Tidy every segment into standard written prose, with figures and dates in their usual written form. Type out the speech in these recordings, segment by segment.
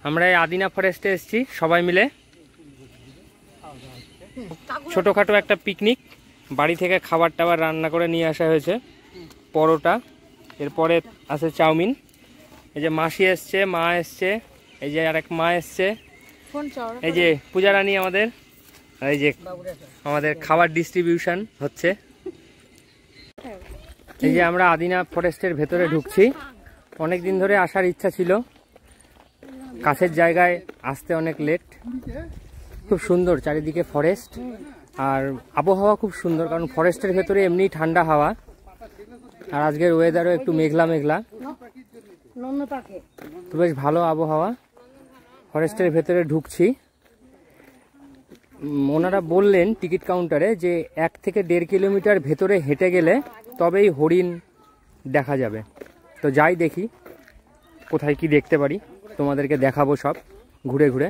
আমরা এই আদিনা ফরেস্টে এসেছি সবাই মিলে, ছোটোখাটো একটা পিকনিক। বাড়ি থেকে খাবার টাবার রান্না করে নিয়ে আসা হয়েছে, পরোটা, এরপরে আছে চাউমিন। এই যে মাসি এসছে, মা এসছে, এই যে আরেক মা এসছে, এই যে পূজা রানী আমাদের, এই যে আমাদের খাবার ডিস্ট্রিবিউশন হচ্ছে। এই যে আমরা আদিনা ফরেস্টের ভেতরে ঢুকছি। অনেক দিন ধরে আসার ইচ্ছা ছিল, কাছের জায়গায় আসতে অনেক লেট। খুব সুন্দর চারিদিকে ফরেস্ট, আর আবহাওয়া খুব সুন্দর, কারণ ফরেস্টের ভেতরে এমনি ঠান্ডা হাওয়া, আর আজকের ওয়েদারও একটু মেঘলা মেঘলা, তো বেশ ভালো আবহাওয়া। ফরেস্টের ভেতরে ঢুকছি। ওনারা বললেন টিকিট কাউন্টারে যে 1 থেকে 1.5 কিলোমিটার ভেতরে হেঁটে গেলে তবেই হরিণ দেখা যাবে। তো যাই দেখি কোথায় কি দেখতে পারি, তোমাদেরকে দেখাবো সব ঘুরে ঘুরে।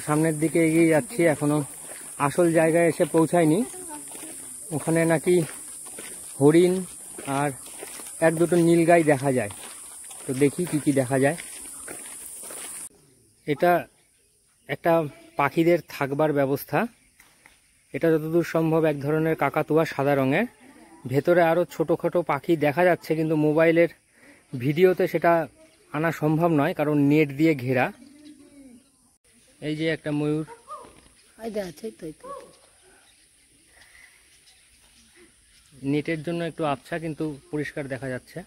সামনের দিকে এগিয়ে যাচ্ছি, এখনো আসল জায়গায় এসে পৌঁছায়নি। ওখানে নাকি হরিণ আর 1-2টো নীলগাই দেখা যায়, তো দেখি কি কি দেখা যায়। এটা একটা পাখিদের থাকবার ব্যবস্থা। এটা যতদূর সম্ভব এক ধরনের কাকাতুয়া, সাদা রঙের। ভেতরে আরও ছোটোখাটো পাখি দেখা যাচ্ছে, কিন্তু মোবাইলের ভিডিওতে সেটা আনা সম্ভব নয়, কারণ নেট দিয়ে ঘেরা। এই যে একটা ময়ূর, নেটের জন্য একটু আবছা, কিন্তু পরিষ্কার দেখা যাচ্ছে।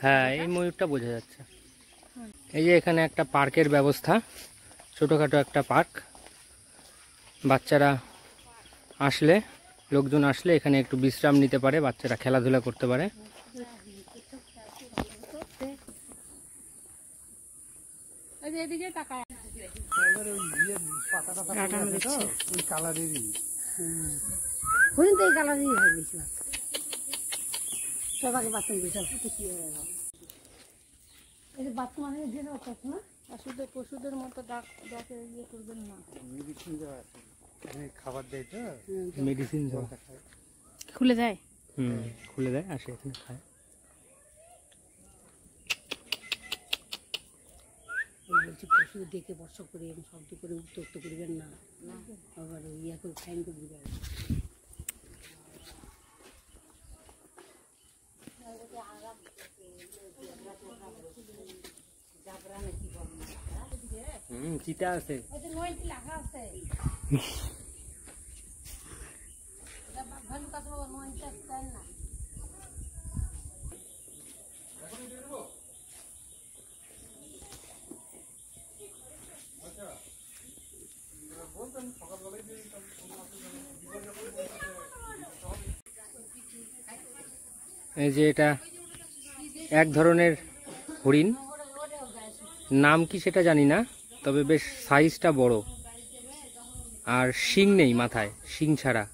হ্যাঁ, এই ময়ূরটা বোঝা যাচ্ছে। এই যে এখানে একটা পার্কের ব্যবস্থা, ছোটোখাটো একটা পার্ক। বাচ্চারা আসলে, লোকজন আসলে এখানে একটু বিশ্রাম নিতে পারে, বাচ্চারা খেলাধুলা করতে পারে। পশুদের মতো ডাকে ইয়ে করবেন না, খাবার দেয় তো, মেডিসিন খুলে দেয়। খুলে দেয়, আসে এখানে খায়। বলছি পশুদের ডেকে বর্ষা করে এবং শব্দ করে উত্তক্ত করবেন না, আবার ইয়া করে ফাইন করে দিবেন। চিতা আছে, এই যে এটা এক ধরনের হরিণ, নাম কি সেটা জানি না, তবে বেশ সাইজটা বড়, আর শিং নেই মাথায়, শিং ছাড়া।